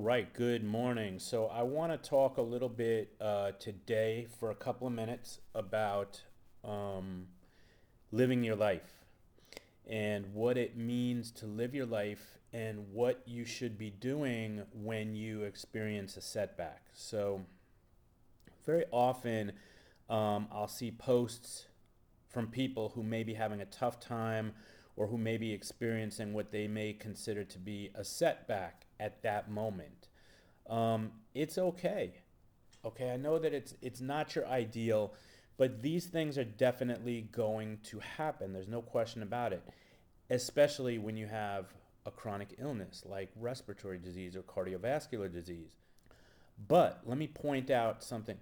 right, good morning. So I want to talk a little bit today for a couple of minutes about um, living your life and what it means to live your life and what you should be doing when you experience a setback. So very often I'll see posts from people who may be having a tough time or who may be experiencing what they may consider to be a setback at that moment. It's okay. Okay, I know that it's not your ideal, but these things are definitely going to happen. There's no question about it, especially when you have a chronic illness like respiratory disease or cardiovascular disease. But let me point out something.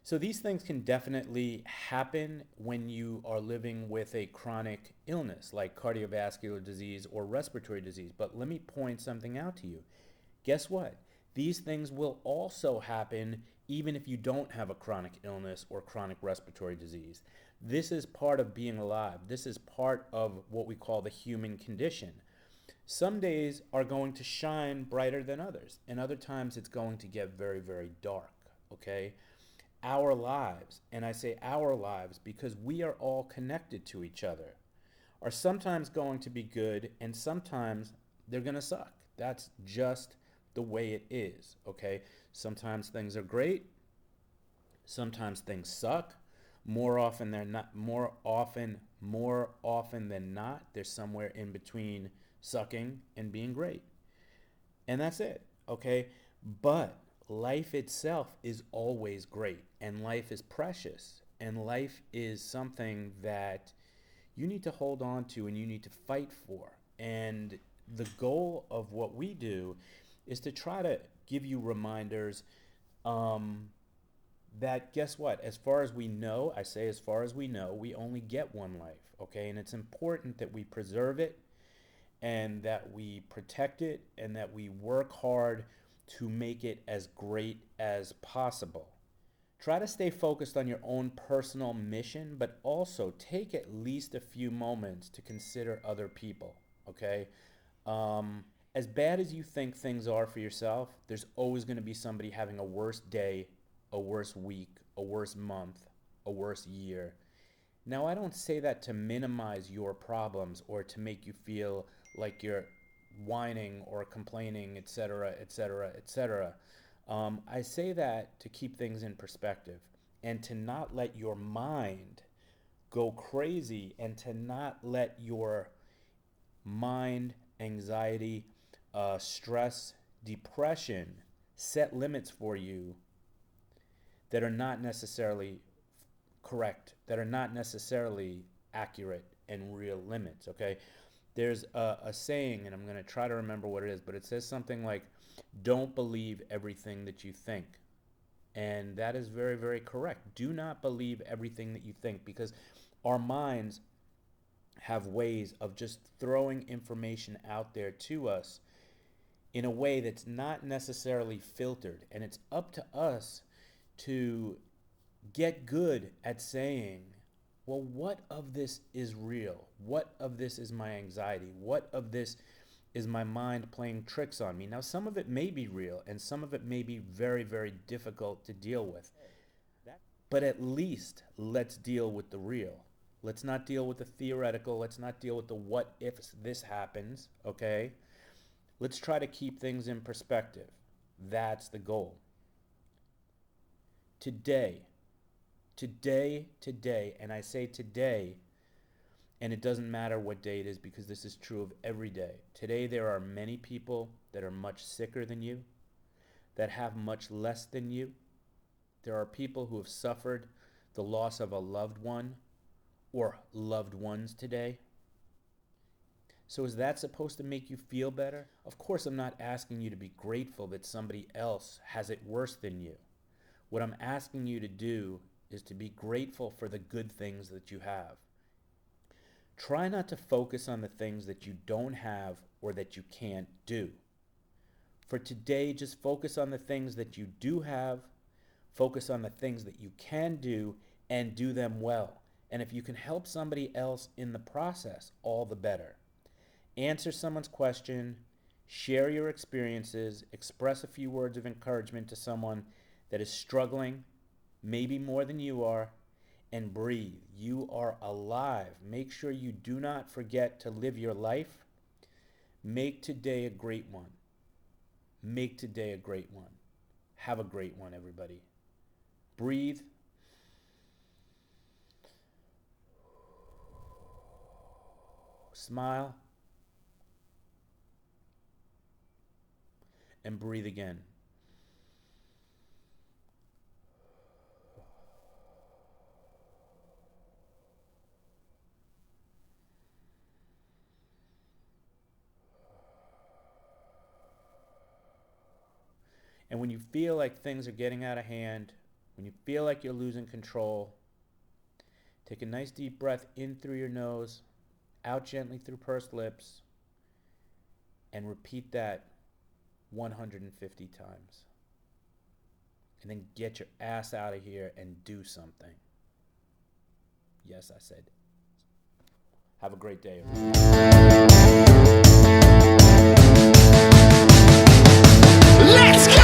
So these things can definitely happen when you are living with a chronic illness like cardiovascular disease or respiratory disease. But let me point something out to you. Guess what? These things will also happen even if you don't have a chronic illness or chronic respiratory disease. This is part of being alive. This is part of what we call the human condition. Some days are going to shine brighter than others, and other times it's going to get very, very dark, okay? Our lives, and I say our lives because we are all connected to each other, are sometimes going to be good and sometimes they're going to suck. That's just the way it is, okay? Sometimes things are great, sometimes things suck. More often than not, there's somewhere in between sucking and being great. And that's it, okay? But life itself is always great, and life is precious, and life is something that you need to hold on to and you need to fight for. And the goal of what we do is to try to give you reminders that guess what? As far as we know, I say as far as we know, we only get one life, okay? And it's important that we preserve it and that we protect it and that we work hard to make it as great as possible. Try to stay focused on your own personal mission, but also take at least a few moments to consider other people, okay? As bad as you think things are for yourself, there's always going to be somebody having a worse day, a worse week, a worse month, a worse year. Now, I don't say that to minimize your problems or to make you feel like you're whining or complaining, etc., etc., etc. I say that to keep things in perspective and to not let your mind go crazy and to not let your mind, anxiety, stress, depression set limits for you that are not necessarily correct, that are not necessarily accurate and real limits, okay? There's a saying, and I'm going to try to remember what it is, but it says something like, don't believe everything that you think. And that is very, very correct. Do not believe everything that you think because our minds have ways of just throwing information out there to us in a way that's not necessarily filtered. And it's up to us to get good at saying, well, what of this is real? What of this is my anxiety? What of this is my mind playing tricks on me? Now, some of it may be real and some of it may be very, very difficult to deal with. But at least let's deal with the real. Let's not deal with the theoretical. Let's not deal with the what if this happens, okay? Let's try to keep things in perspective. That's the goal. Today, and I say today, and it doesn't matter what day it is because this is true of every day. Today, there are many people that are much sicker than you, that have much less than you. There are people who have suffered the loss of a loved one or loved ones today. So is that supposed to make you feel better? Of course, I'm not asking you to be grateful that somebody else has it worse than you. What I'm asking you to do is to be grateful for the good things that you have. Try not to focus on the things that you don't have or that you can't do. For today, just focus on the things that you do have, focus on the things that you can do, and do them well. And if you can help somebody else in the process, all the better. Answer someone's question, Share your experiences, express a few words of encouragement to someone that is struggling, maybe more than you are, and breathe. You are alive. Make sure you do not forget to live your life. Make today a great one. Make today a great one. Have a great one, everybody. Breathe. Smile. And breathe again. And when you feel like things are getting out of hand, when you feel like you're losing control, take a nice deep breath in through your nose, out gently through pursed lips, and repeat that 150 times. And then get your ass out of here and do something. Yes, I said. Have a great day, everyone. Let's go!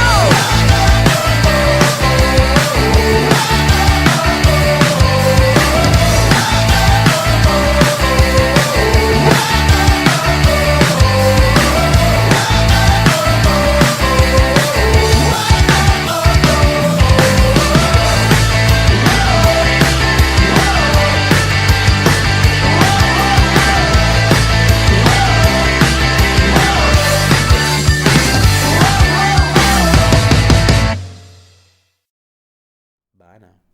Bye now.